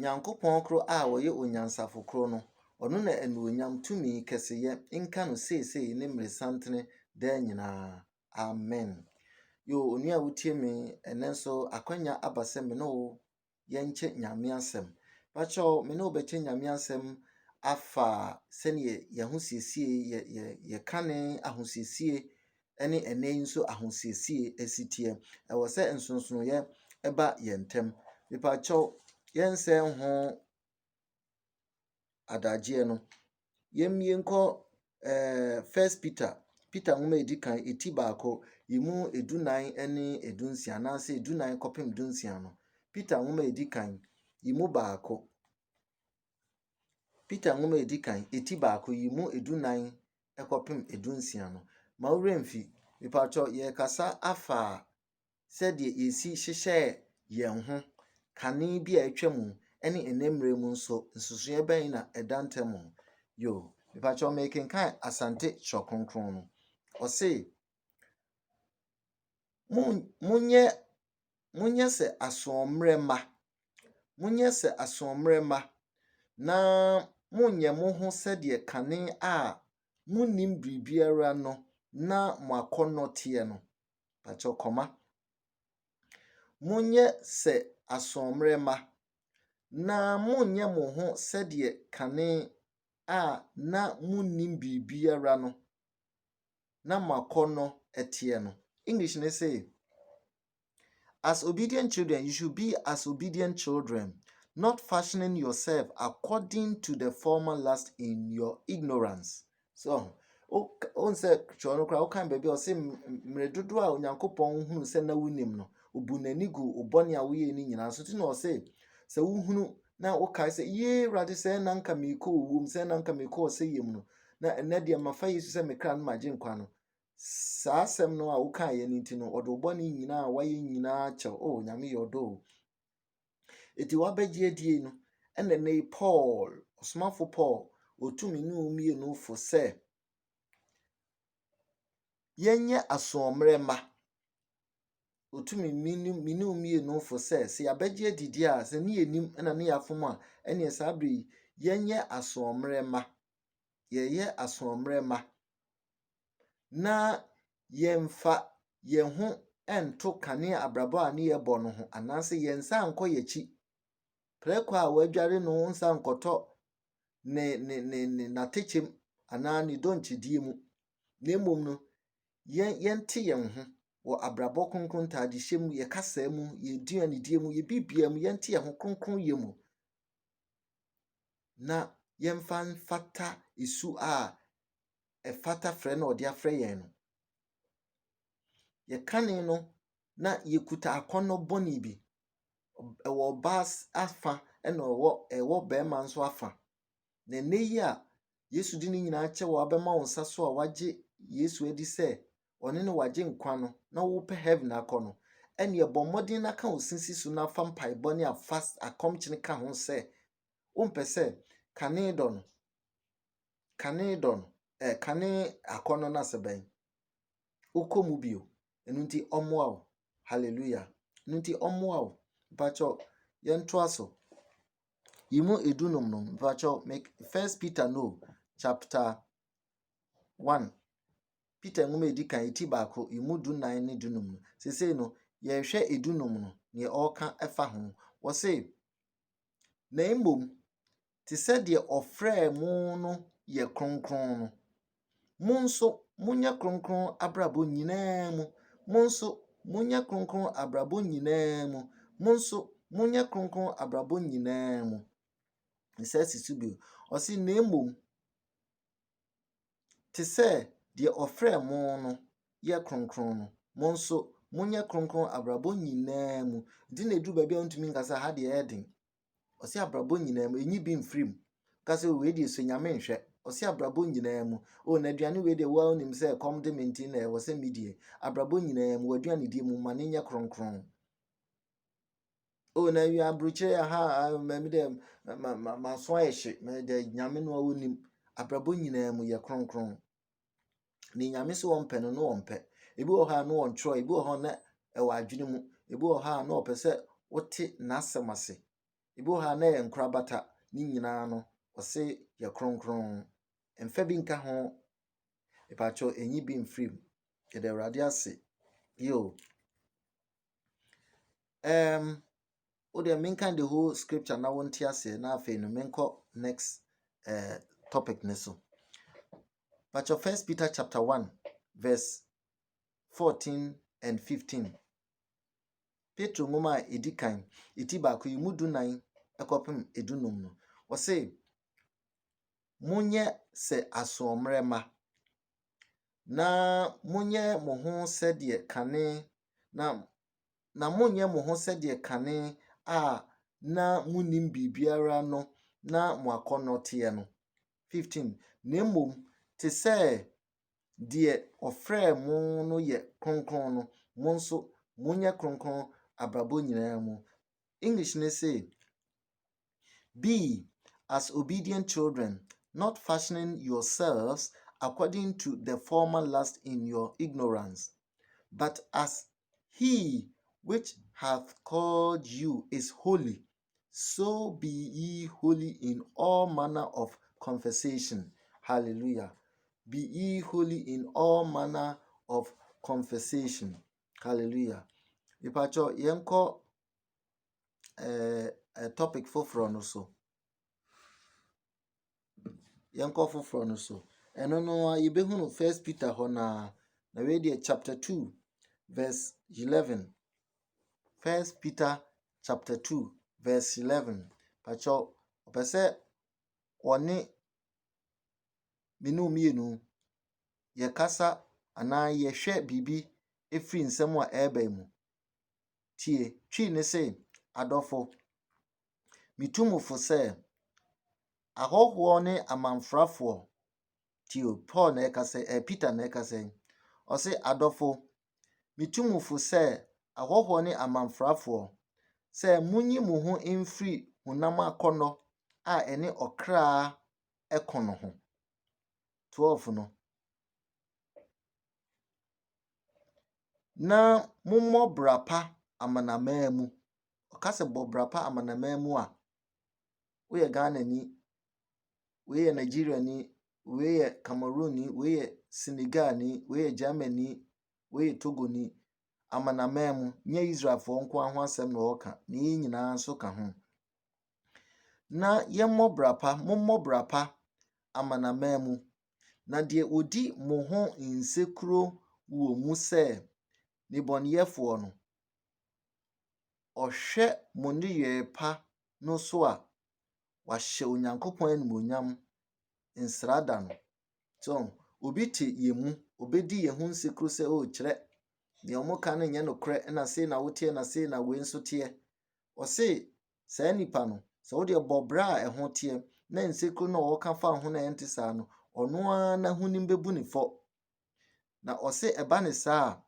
Nyankopɔn kro a wɔyɛ onyansafo kro no, ɔno na anuonyam tumi kɛseyɛ nka no seesei ne mmeresantene daa nyinaa. Amen. Yo, onua wotie me ene nso akwanya aba sɛ me no yɛnkyɛ nyame asɛm. Pacho me no bɛkyɛ nyame asɛm afa sɛne yɛhosiesie yɛkane ahosiesie ɛne ɛnɛ nso ahosiesie asitie. Ɛwɔ sɛ nsonsonoyɛ ɛba yɛntɛm. Mepacho yɛnsɛ ho adagye no. Yɛnkɔ First Peter nwoma edi kan eti baako yimu edunan ɛne edunsia na sɛ edunan kɔpem dunsia no. Peter nwoma edi kan yimu baako. Peter nwoma edi kan eti baako yimu edunan ɛkɔpem edunsia no. Mawuremfi mepacho yɛkasa afa sɛdeɛ yɛsi hyehyɛ yɛn ho kane bi a atwa mu ɛne enemre mu nso nsusuɛ bɛn na ɛdantam. Yo, mepacho mekenkan asante kyerɛkronkron no. Ɔse munyɛ sɛ asomrema. Munyɛ sɛ asomrema na munyɛ mo ho sɛdeɛ kane a munim biribiara no na mo akɔnnɔ teɛ no. Pacho kɔma. Munyɛ sɛ asomrema na munyɛ mo ho sɛdeɛ kane a na munim biribiara no na mo akɔnnɔ teɛ no. English ne say, as obedient children, you should be as obedient children, not fashioning yourself according to the former lust in your ignorance. So, on say chono kra o kan baby o say mredodo a onyankopon hunu se na wunim no obu nani gu obone a woye ni nyina so ti no say se wuhunu na o kai say ye rade se na nka meko wum se na nka meko se yem no na ene de mafa yesu se mekra no magye nkwa no. Saa asɛm no a woka ye ni nti no odo bɔne nyina a waye nyina kyɛw o nyame yodo. Eti wabɛgye adie no ɛna ne Paul osmafo Paul otumi ne omie no fo sɛ yenye asomrema. Otumi mine omie no fo sɛ se yabɛgye adidi a se ne yenim ɛna ne yafom a ɛne sabre yenye asomrema. Yeye asomrema na yemfa yehu ento kane abrabo a ne yebɔ no ho anase yensa ankɔ yachi preko a wadware no nsa nkɔtɔ ne natechem ana ne donchidie mu na mmom no yente yen ho wo abrabo kronkron tadehyem ye kasa mu ye duanedie mu ye bibia mu yente ye ho kronkron ye mu na yemfa mfata isu a efata frɛ na ɔde afrɛ yɛn no. Ye kane no na yekuta akɔnnɔ bɔne bi. Ɛwɔ bas afa ɛna ɛwɔ bɛma nso afa. Na neyi a Yesu di ne nyina kyɛ wɔ abɛma wo nsa so a wagye Yesu adi sɛ ɔne ne wagye nkwa no na wo pɛ heaven akɔ no. Ɛne ɛbɔ mmɔden na ka wo sisi so na fa mpaebɔ ne afas akɔmkyene ka ho sɛ wompɛ sɛ kane dɔ no. Kane akɔnnɔ na sɛbɛn ukomu bio enunti ɔmmoa wo. Hallelujah. Enunti ɔmmoa wo. Pacho yento aso yimu edunum no. Pacho make First Peter no chapter 1. Peter nwoma edi kan eti baako yimu dunan ne dunum no. Sese no ye hwɛ edunum no ne ɔka ɛfa ho. Wo se na mmom te sɛ de ɔfrɛ mu no ye kronkron no. Monso munya kronkron abrabo nyinaa mu. Monso munya kronkron abrabo nyinaa mu. Monso munya kronkron abrabo nyinaa mu. Nsa sisu bio. Osi na mmom te sɛ de ɔfrɛ mu no ye kronkron no. Monso munya kronkron abrabo nyinaa mu. Di na edu baabi a ntumi nkasa ha de ɛden. Osi abrabo nyinaa mu enyi bi mfrim. Kasa we de so nyame nhwɛ. Osi abrabo nyinaa mu. O na aduane we de wa onim sɛ kom de menti na ɛwɔ sɛ medie. Abrabo nyinaa mu aduane die mu ma ne nya kronkron. O na wi abruche ha me de ma so ayehye me de nyame no onim. Abrabo nyinaa mu ye kronkron. Ni nyame so wɔmpɛ no no wɔmpɛ. Ebi wɔ ha no wɔntro, ebi wɔ ha na ɛwɔ adwene mu. Ebi wɔ ha na ɔpɛ sɛ wote n'asɛm ase. Ibo ha na yɛ nkorabata ni nyinaa no ɔse yɛ kronkron. Emfa bi nka ho. Ipacho enyi bi mfrim. Yɛde Awurade ase. Yo. Ode menka the whole scripture na wonte ase na afei no menko next topic ne so. But your 1 Peter chapter 1 verse 14 and 15. Petro ngoma edikan iti baako yi mu dunan ekopem edunum no. O say munye se asomrema na munye mo ho sɛdeɛ kane na munye mo ho sɛdeɛ kane a na munim bibiara no na mo akɔnnɔ teɛ no. 15. Na mmom te sɛ deɛ ɔfrɛ mo no yɛ kronkron no, mo nso munye kronkron abrabɔ nyinaa mu. English ne say, be as obedient children, not fashioning yourselves according to the former lust in your ignorance, but as he which hath called you is holy, so be ye holy in all manner of conversation. Hallelujah. Be ye holy in all manner of conversation. Hallelujah. Ipacho yenko topic foforo no so. Yenko foforo no so. Eno no yebehunu 1 Peter ho na we dey chapter 2 verse 11. 1 Peter chapter 2 verse 11. Pacho opese one minu mienu ye kasa ana ye hwe bibi efri nsem a eba mu. Tie, twi ne say adofo mitumufo se ahoho ne amanfrafo. Tio Paul na ekase Peter na ekase. O se adofo mitumufo se ahoho ne amanfrafo se munyi mu ho emfri hunam akono a ene okra ekono ho. 12 no. Na mummo brapa amanamamu. Okase bo brapa amanamamu a we ye Ghana ni, we ye Nigeria ni, we ye Cameroon ni, we ye Senegal ni, we ye Germany, we ye Togo ni, amanamamu nye Israel fo nko aho asem na oka na nyina nso ka ho. Na mummo brapa amanamamu na de odi mo ho nsekuro wo mu se niboniyefo no ohwe mo niyɛ pa no so a wahye onyankopɔn animonyam nsrada no. So obi te yemu obedi ye ho nsekuro se o kyerɛ de omoka no nye nokre na sei na wotie na sei na we nso tie. O se saa nipa no se wo de bobra a ɛho tie na nsekuro no woka fa ho na ente saa no ono a na hunim bebu ne fo. Na o se eba ne saa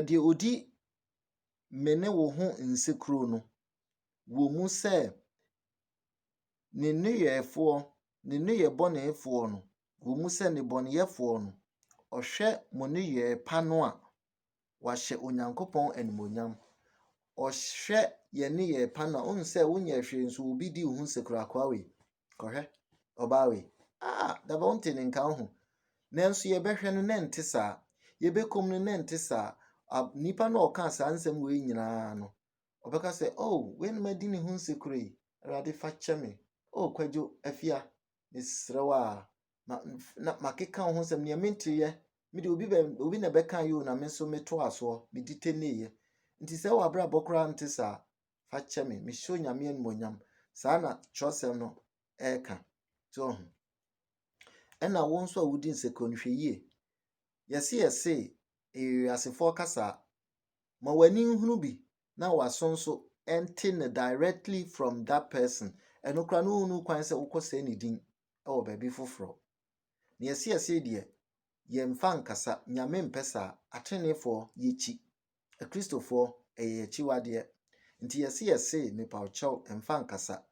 de odi mene wo ho nsekuro no wo mu se ne neyɛ bonefo no wo mu se ne boneyefo no ohwe mo neyɛ pa no a wahye onyankopɔn animonyam. Ohwe ye neyɛ pa no on se wonyɛ hwe nso obi di wo ho nsekuro akwa we kohwe oba we da ba wonte ne nka ho nanso ye behwe no na ente saa ye bekom no na ente saa nipa no oka saa nsem we nyina no obeka se oh we no madi ne ho nsekuro yi Awurade fa kyeme kwadwo afia mesrewa na makeka ho nsem ne menteye me de obi na beka yo na me so meto aso me diteneye nti se wa bra bokra ente saa fa kyeme me hyo nyame animonyam saa na chosem no eka so ena wo nso a wodi nsekuro nhweye yese asefo kasa ma wani nhunu bi na wasonso ente directly from that person eno kra no hunu kwan se wokose ne din e baabi foforo na yese de ye mfa nkasa nyame mpesa atenefo yechi kristofo yechi wade nti yese me pawchew mfa nkasa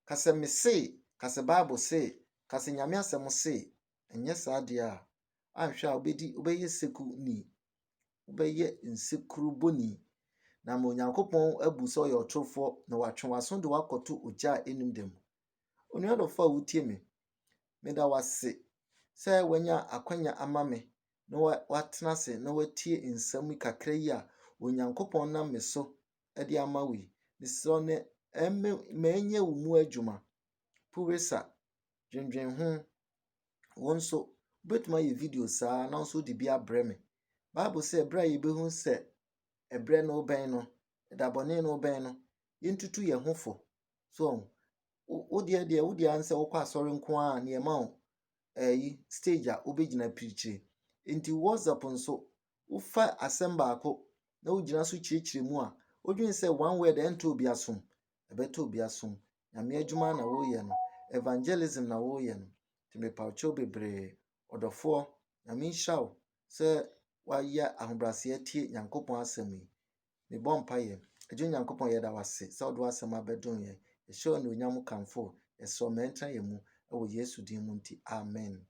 kase me se kase bible se kase nyame asem se enye saade a anhwe a obeye seku ni obeye nsekuru boni na ma Onyankopɔn abu sɛ ɔyɛ ɔtorofo na watwe w'aso de wakɔto ogya a enum da mu. Onuadɔfo a wotie me, meda wase sɛ wanya akwanya ama me na watena ase na watie nsɛm kakra yi a Onyankopɔn nam me so de ama wo yi. Mesrɛ ne ma enye wo mu adwuma. Puresa, dwendwen ho. Wo nso wobɛtumi ayɛ video saa na nso de bi abrɛ me. Bible sɛ ɛberɛ a yɛbɛhu sɛ ɛberɛ no bɛn no, dabɔne no bɛn no, yɛntutu yɛn ho fo. So wodeɛ ansɛ wokɔ asɔre nko a ne ɛma wo stage a wobɛgyina pirikyiri. Enti WhatsApp nso wofa asɛm baako na wogyina so kyerɛkyerɛ mu a wodwen sɛ one word ɛntɔ obi asom, ɛbɛtɔ obi asom. Nyame adwuma na woyɛ no, evangelism na woyɛ no. Nti mepawkyɛw bebree, ɔdɔfoɔ, Nyame nhyira wo sɛ wayɛ ahobrɛaseɛ tie Nyankopɔn asɛm yi. Mebɔ mpaeɛ. Agye Nyankopɔn yɛda wase sɛ wode w'asɛm abɛdom yɛn. Yɛhyɛ wo anuonyam kamfo, yɛsrɛ ma ɛntena yɛn mu ɛwɔ Yesu din mu nti. Amen.